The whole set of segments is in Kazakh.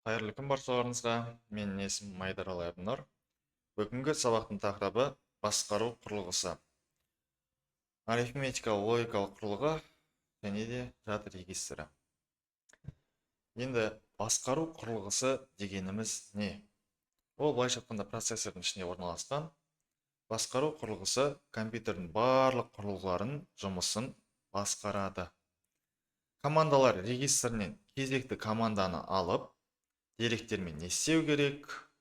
Қайырлы күн баршаларыңызға. Менің есімім Майдаралы Әбнұр. Бүгінгі сабақтың тақырыбы басқару құрылғысы. Арифметикалық логикалық құрылғы және де жады регистрі. Енді басқару құрылғысы дегеніміз не? Ол былайша айтқанда процессордың ішінде орналасқан. Басқару құрылғысы компьютердің барлық құрылғыларын жұмысын басқарады. Командалар регистрінен кезекті команданы алып, деректермен не істеу керек,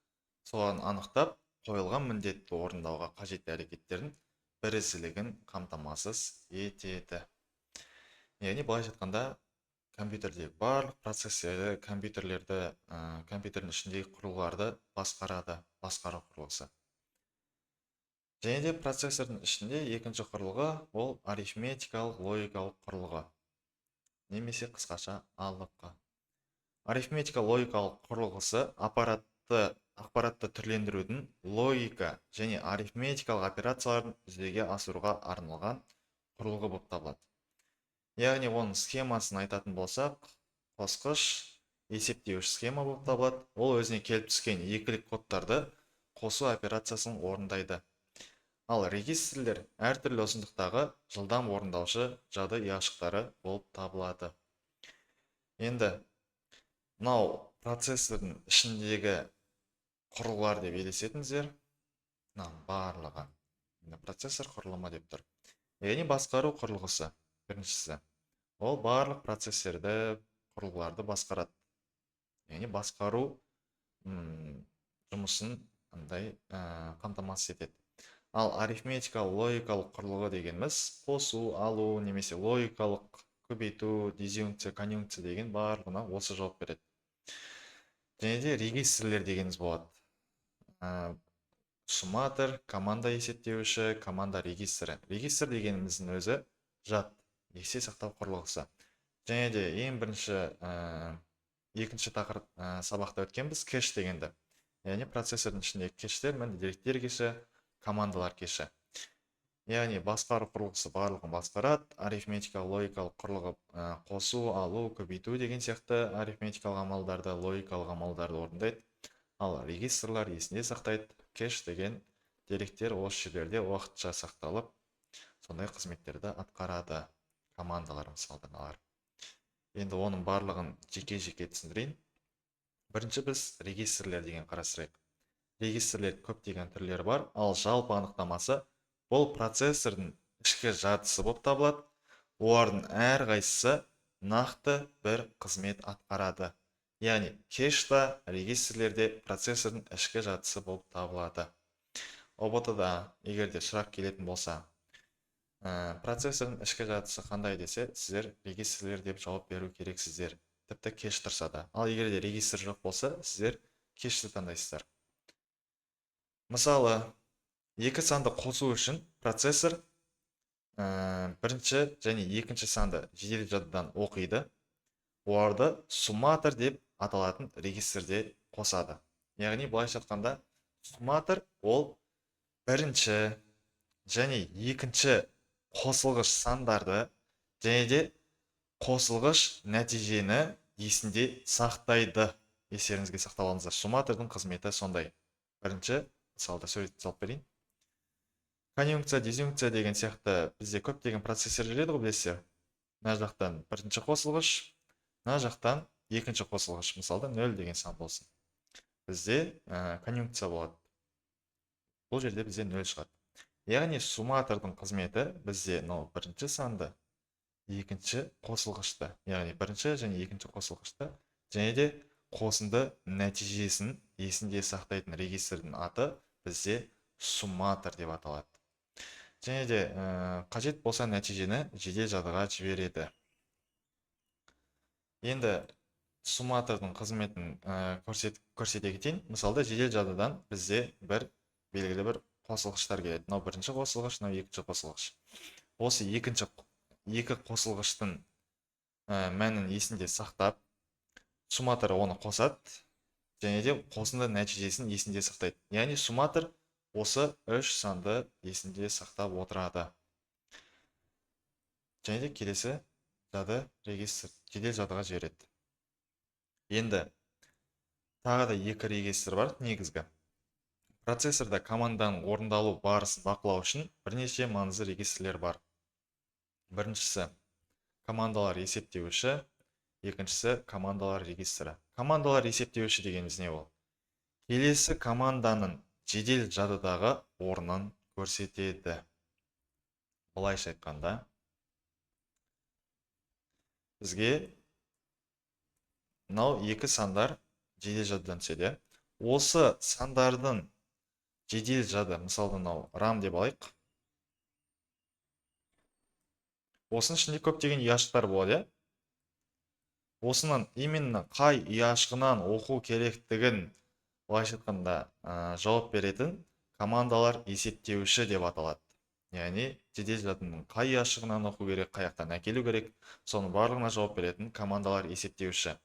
соған анықтап, қойылған міндетті орындауға қажетті әрекеттердің бірізділігін қамтамасыз етеді. Яғни былайша айтқанда компьютердегі барлық процессорды, компьютердің ішіндегі құрылғыларды басқарады, басқару құрылғысы. Және де процессордың ішінде екінші құрылғы ол арифметикалық логикалық құрылғы, немесе қысқаша АЛQ. Арифметика логикалық құрылғысы ақпаратты түрлендірудің логика және арифметикалық операцияларын жүзеге асыруға арналған құрылғы болып табылады. Яғни оның схемасын айтатын болсақ, қосқыш есептеуіш схема болып табылады. Ол өзіне келіп түскен екілік кодтарды қосу операциясын орындайды. Ал регистрлер әртүрлі ұзындықтағы жылдам орындаушы жады ұяшықтары болып табылады. Енді мынау процессордың ішіндегі құрылғылар деп елесетіңіздер. Барлығы процессор құрылымы деп тұр. Яғни басқару құрылғысы біріншісі. Ол барлық процессорды, құрылғыларды басқарады. Яғни басқару жұмысын қамтамасыз етеді. Ал арифметикалық логикалық құрылғы дегеніміз қосу, алу, немесе логикалық көбейту, дизъюнкция, конъюнкция деген барлығына осы жауап береді. Және де регистрлер дегеніміз болады. Сумматор, команда есептеуіші, команда регистрі. Регистр дегеніміздің өзі жад, есте сақтау құрылғысы. Және де ең бірінші екінші тақырып сабақта өткенбіз кэш дегенді. Яғни процессордың ішіндегі кэштер, деректер кеші, командалар кеші. Яғни басқару құрылғысы барлығын басқарады. Арифметикалық логикалық құрылғы қосу, алу, көбейту деген сияқты арифметикалық амалдарды, логикалық амалдарды орындайды. Ал регистрлар есінде сақтайды. Кэш деген деректер осы жерлерде уақытша сақталып, сондай қызметтерді атқарады. Командалар мысалданалар. Енді оның барлығын жеке-жеке түсіндірейін. Бірінші біз регистрлер деген қарастырайық. Регистрлер көптеген түрлері бар, ал жалпы анықтамасы бұл процессордың ішкі жадысы болып табылады. Олардың әрқайсысы нақты бір қызмет атқарады. Яғни кэшта, регистрлерде процессордың ішкі жадысы болып табылады. ОБТ-да егерде сұрақ келетін болса, процессордың ішкі жадысы қандай десе, сіздер регистрлер деп жауап беру керексіздер. Тіпті кэш тұрса да. Ал егерде регистр жоқ болса, сіздер кэшті таңдайсыздар. Мысалы, екі санды қосу үшін процессор бірінші және екінші санды жедел жадыдан оқиды. Оларды сумматор деп аталатын регистрде қосады. Яғни былайша айтқанда, сумматор ол бірінші және екінші қосылғыш сандарды және де қосылғыш нәтижені есінде сақтайды. Естеріңізге сақтап алыңыздар. Сумматордың қызметі сондай. Бірінші мысалда сурет салып берейін. Конъюнкция, дизъюнкция деген сияқты бізде көптеген процессор жүреді ғой, білесіздер. Мына жақтан бірінші қосылғыш, мына жақтан екінші қосылғыш, мысалда 0 деген сан болсын. Бізде конъюнкция болады. Бұл жерде бізде 0 шығады. Яғни сумматордың қызметі бізде бірінші санды, екінші қосылғышты, яғни бірінші және екінші қосылғышты, және де қосынды нәтижесін есінде сақтайтын регистрдің аты бізде сумматор деп аталады. Және де қажет болса нәтижені жедел жадыға жібереді. Енді сумматордың қызметін көрсете кетейін. Мысалда жедел жадыдан бізде белгілі бір қосылғыштар келеді. Мынау бірінші қосылғыш, мынау екінші қосылғыш. Осы екі қосылғыштың мәнін есінде сақтап, сумматор оны қосады, және де қосынды нәтижесін есінде сақтайды. Яғни сумматор осы 3 санды есінде сақтап отырады. Және де келесі жады регистр жедел жадыға жібереді. Енді Тағы да екі регистр бар негізгі. Процессорда команданың орындалу барысын бақылау үшін бірнеше маңызды регистрлер бар. Біріншісі командалар есептеуіші, екіншісі командалар регистрі. Командалар есептеуіші дегеніміз не ол? Келесі команданың жедел жадыдағы орнын көрсетеді. Былайша айтқанда, бізге мынау екі сандар жедел жадыдан түседі. Осы сандардың жедел жады, мысалы мынау RAM деп алайық. Осының ішінде көптеген ұяшықтар болады. Осының именно қай ұяшығынан оқу керектігін былайша айтқанда жауап беретін командалар есептеуіші деп аталады. Яғни жедел жадының қай ұяшығынан оқу керек, қай жақтан әкелу керек, соның барлығына жауап беретін командалар есептеуіші.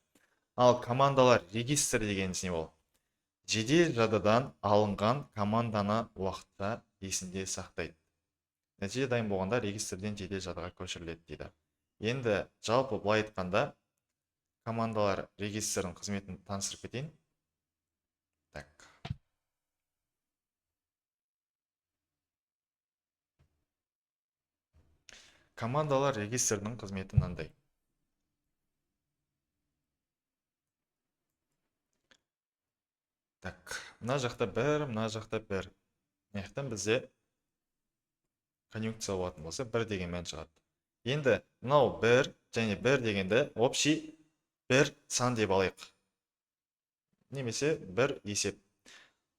Ал командалар регистр дегеніміз не ол? Жедел жадыдан алынған команданы уақытта есінде сақтайды. Нәтиже дайын болғанда регистрден жедел жадыға көшіріледі дейді. Енді жалпы былай айтқанда командалар регистрдің қызметін таныстырып кетейін. Так. Командалар регистрдің қызметі мынандай. Так, мына жақта бір, мына жақта бір. Мынаяқтан бізде конъюнкция болатын болса, бір деген мән шығады. Енді мынау бір және бір дегенді общий бір сан деп алайық. Немесе бір есеп.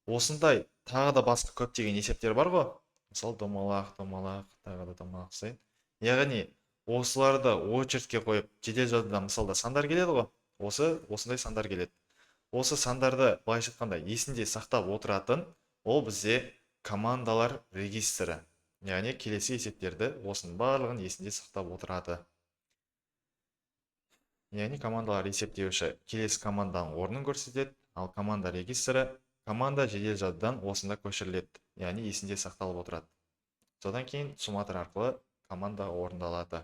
Осындай тағы да басқа көптеген есептер бар ғой. Мысалы домалақ, тағы да домалақ сайын. Яғни осыларды очередьке қойып жедел жадыдан мысалда сандар келеді ғой. Осындай сандар келеді. Осы сандарды былайша айтқанда есінде сақтап отыратын ол бізде командалар регистрі. Яғни келесі есептерді осының барлығын есінде сақтап отырады. Яғни командалар есептеуіші келесі команданың орнын көрсетеді, ал команда регистрі команда жедел жадыдан осында көшіріледі. Яғни есінде сақталып отырады. Содан кейін сумматор арқылы команда орындалады.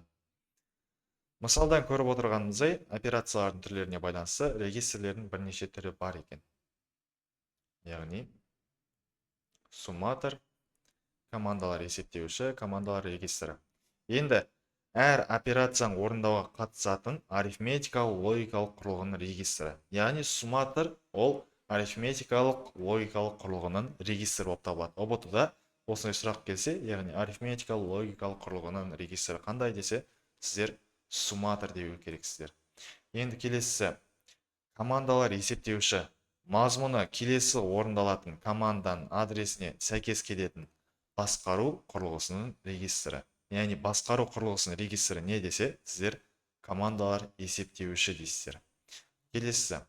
Мысалдан көріп отырғанымыздай, операциялардың түрлеріне байланысты регистрлердің бірнеше түрі бар екен. Яғни сумматор, командалар есептеуіші, командалар регистрі. Енді әр операцияны орындауға қатысатын арифметикалық логикалық құрылғының регистрі. Яғни сумматор ол арифметикалық логикалық құрылғының регистрі болып табылады. ұбт-да осындай сұрақ келсе, яғни арифметикалық логикалық құрылғының регистрі қандай десе, сіздер сумматор деуі керексіздер. Енді келесі командалар есептеуші мазмұны келесі орындалатын команданың адресіне сәйкес келетін басқару құрылғысының регистрі. Яғни басқару құрылғысының регистрі не десе, сіздер командалар есептеуші дейсіздер. Келесі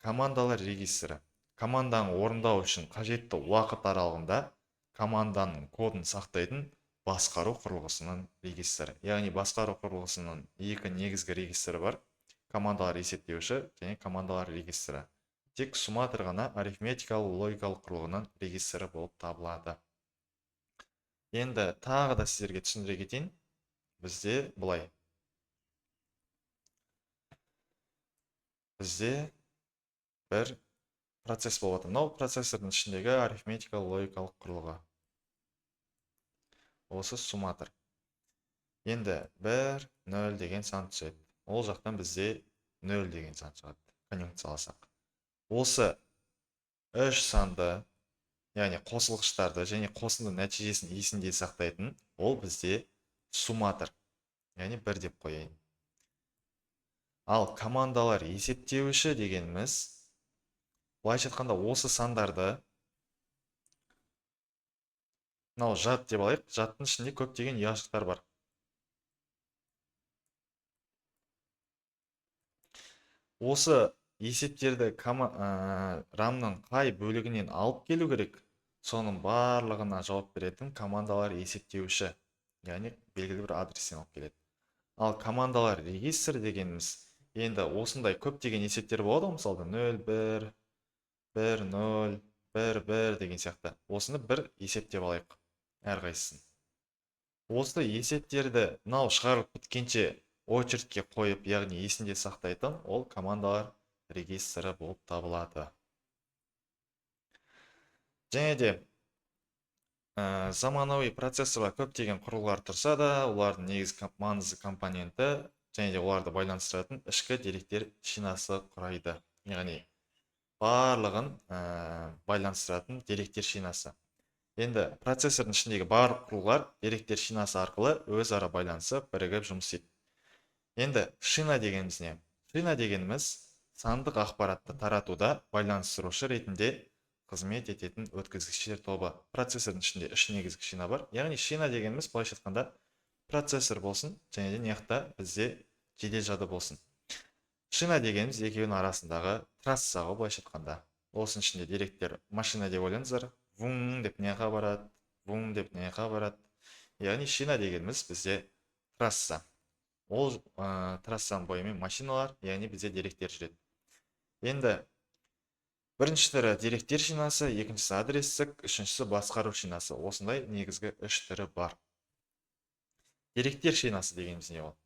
командалар регистрі. Команданы орындау үшін қажетті уақыт аралығында команданың кодын сақтайтын басқару құрылғысының регистрі. Яғни басқару құрылғысының екі негізгі регистрі бар. Командалар есептеуші және командалар регистрі. Тек сумматор ғана арифметикалық логикалық құрылғының регистрі болып табылады. Енді тағы да сіздерге түсіндіре кетейін. Бізде былай. Бізде бір процесс болып отыр. Мынау процессордың ішіндегі арифметикалық логикалық құрылғы. Осы сумматор. Енді 1, 0 деген сан түседі. Ол жақтан бізде 0 деген сан шығады. Конъюнкцияласақ. Осы 3 санды, яғни қосылғыштарды және қосынды нәтижесін есінде сақтайтын, ол бізде сумматор. Яғни 1 деп қояйын. Ал командалар есептеуші дегеніміз, былайша айтқанда осы сандарды мынау жад деп алайық. Жадтың ішінде көптеген ұяшықтар бар. Осы есептерді RAM-ның қай бөлігінен алып келу керек, соның барлығына жауап беретін командалар есептеуші. Яғни белгілі бір адрестен алып келеді. Ал командалар регистр дегеніміз, енді осындай көптеген есептер болады, мысалда 0, 1, 1, 0, 1, 1 деген сияқты. Осыны бір есеп деп алайық. Әрқайсысын. Осы есептерді мынау шығарылып біткенше очередьке қойып, яғни есінде сақтайтын, ол командалар регистрі болып табылады. Және де заманауи процессорға көптеген құрылғылар тұрса да, олардың негізгі маңызды компоненті және де оларды байланыстыратын ішкі деректер шинасы құрайды. Яғни барлығын байланыстыратын деректер шинасы. Енді процессордың ішіндегі барлық құрылғылар деректер шинасы арқылы өзара байланысып, бірігіп жұмыс істейді. Енді шина дегеніміз не? Шина дегеніміз сандық ақпаратты таратуда байланыстырушы ретінде қызмет ететін өткізгіштер тобы. Процессордың ішінде үш негізгі шина бар. Яғни шина дегеніміз былайша айтқанда процессор болсын, және де мына бізде жедел жады болсын. Шина дегеніміз екеуінің арасындағы трасса ғой, былайша айтқанда. Осының ішінде деректер машина деп ойлаңыздар. Вун деп мына барады, вун деп мына барады. Яғни шина дегеніміз бізде трасса. Ол трассаның бойымен машиналар, яғни бізде деректер жүреді. Енді бірінші түрі деректер шинасы, екіншісі адрестік, үшіншісі басқару шинасы. Осындай негізгі үш түрі бар. Деректер шинасы дегеніміз не ол?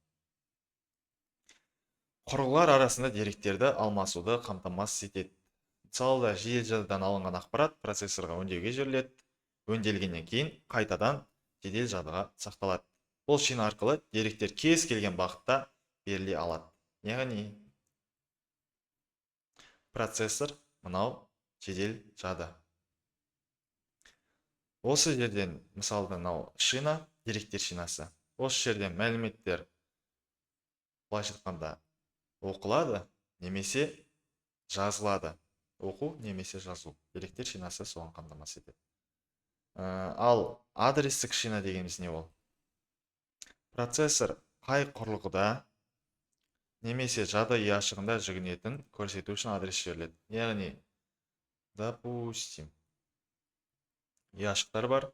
Құрылғылар арасында деректерді алмасуды қамтамасыз етеді. Мысалда, жедел жадыдан алынған ақпарат процессорға өңдеуге жіберіледі. Өңделгеннен кейін қайтадан жедел жадыға сақталады. Бұл шина арқылы деректер кез келген бағытта беріле алады. Яғни процессор мынау жедел жады. Осы жерден мысалда мынау шина, деректер шинасы. Осы жерден мәліметтер былайша айтқанда оқылады, немесе жазылады. Оқу немесе жазу. Деректер шинасы соған қамтамасыз етеді. Ал адрестік шина дегеніміз не ол? Процессор қай құрылғыда немесе жады ұяшығында жүгінетін көрсету үшін адрес жіберіледі. Яғни, допустим, ұяшықтар бар.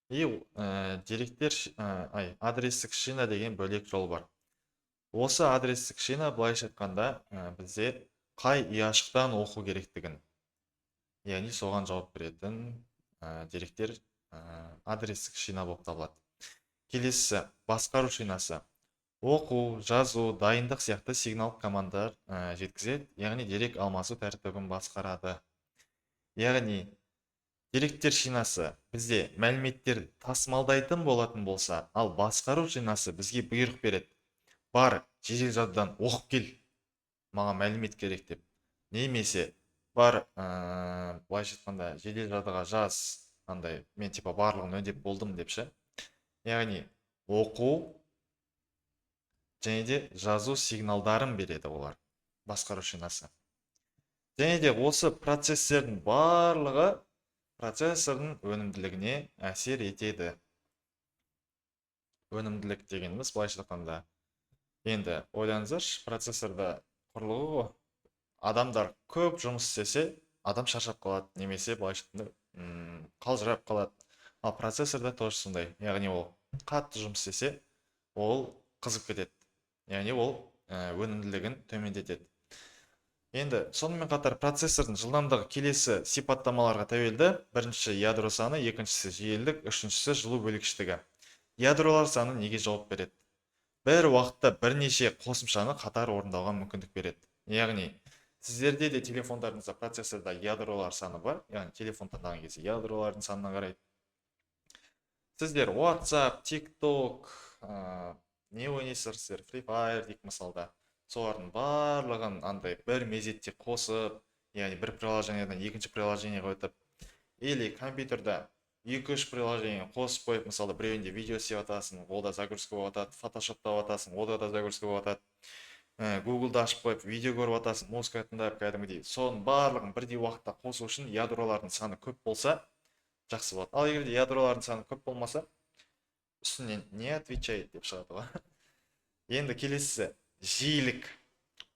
И деректер, адрестік шина деген бөлек жол бар. Осы адрестік шина былайша айтқанда бізде қай ұяшықтан оқу керектігін, яғни соған жауап беретін деректер адрестік шина болып табылады. Келесі басқару шинасы. Оқу, жазу, дайындық сияқты сигнал командалар жеткізеді, яғни дерек алмасу тәртібін басқарады. Яғни деректер шинасы бізде мәліметтер тасымалдайтын болатын болса, ал басқару шинасы бізге бұйрық береді. Бар, жедел жадыдан оқып кел, маған мәлімет керек деп. Немесе бар, былайша айтқанда жедел жадыға жаз, андай, мен типа барлығын өңдеп болдым депші. Яғни оқу және де жазу сигналдарын береді олар, басқару шинасы. Және де осы процессордың барлығы процессордың өнімділігіне әсер етеді. Өнімділік дегеніміз былайша айтқанда, енді ойлаңыздаршы, процессорда құрылғы ғой. Адамдар көп жұмыс істесе, адам шаршап қалады, немесе былайша айтқанда қалжырап қалады. Ал процессорда тоже сондай. Яғни ол қатты жұмыс істесе, ол қызып кетеді. Яғни ол өнімділігін төмендетеді. Енді сонымен қатар процессордың жылдамдығы келесі сипаттамаларға тәуелді. Бірінші ядро саны, екіншісі жиілдік, үшіншісі жылу бөлгіштігі. Ядролар саны неге жауап береді? Бір уақытта бірнеше қосымшаны қатар орындауға мүмкіндік береді. Яғни сіздерде де телефондарыңызда процессорда ядролар саны бар. Яғни телефон таңдаған кезде ядролардың санына қарайды. Сіздер WhatsApp, TikTok, не ойнайсыздар, Free Fire дейік мысалда. Солардың барлығын андай бір мезетте қосып, яғни бір приложениеден екінші приложениеге өтіп, или компьютерда 2-3 приложение қосып қойып, мысалда біреуінде видео істеп атасың, ол да загрузка болып атады, Photoshop'та атасың, ол да загрузка болып атады. Google'да ашып қойып, видео көріп атасың, музыка тыңдап, кәдімгідей. Соның барлығын бірдей уақытта қосу үшін ядролардың саны көп болса, жақсы болады. Ал егер де ядролардың саны көп болмаса, үстінен не отвечает деп шығады ғой. Енді келесі жиілік.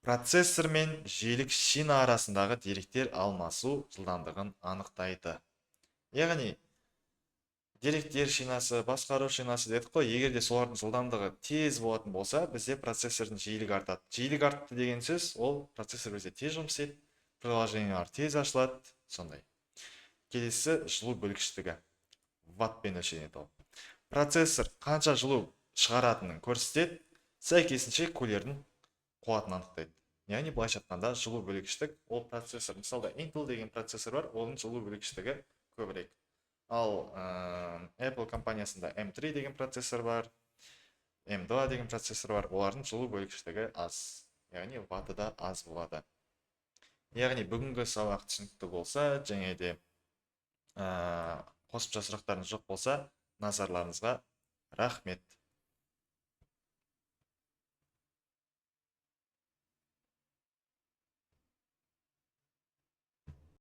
Процессор мен жиілік шина арасындағы деректер алмасу жылдамдығын анықтайды. Яғни деректер шинасы, басқару шинасы дедік қой, егер де солардың жылдамдығы тез болатын болса, бізде процессордың жиілігі артады. Жиілік артты деген сөз, ол процессор бізде тез жұмыс істейді, приложениялар тез ашылады, сондай. Келесі жылу бөлгіштігі. Ваттпен өлшенеді ол. Процессор қанша жылу шығаратынын көрсетеді, сәйкесінше кулердің қуатын анықтайды. яғни былайша айтқанда жылу бөлгіштік ол процессор, мысалда Intel деген процессор бар, оның жылу бөлгіштігі көбірек. Ал Apple компаниясында M3 деген процессор бар, M2 деген процессор бар, олардың жылу бөлгіштігі аз, яғни ваты да аз болады. Яғни бүгінгі сабақ түсінікті болса, және де қосымша сұрақтарыңыз жоқ болса, назарларыңызға рахмет.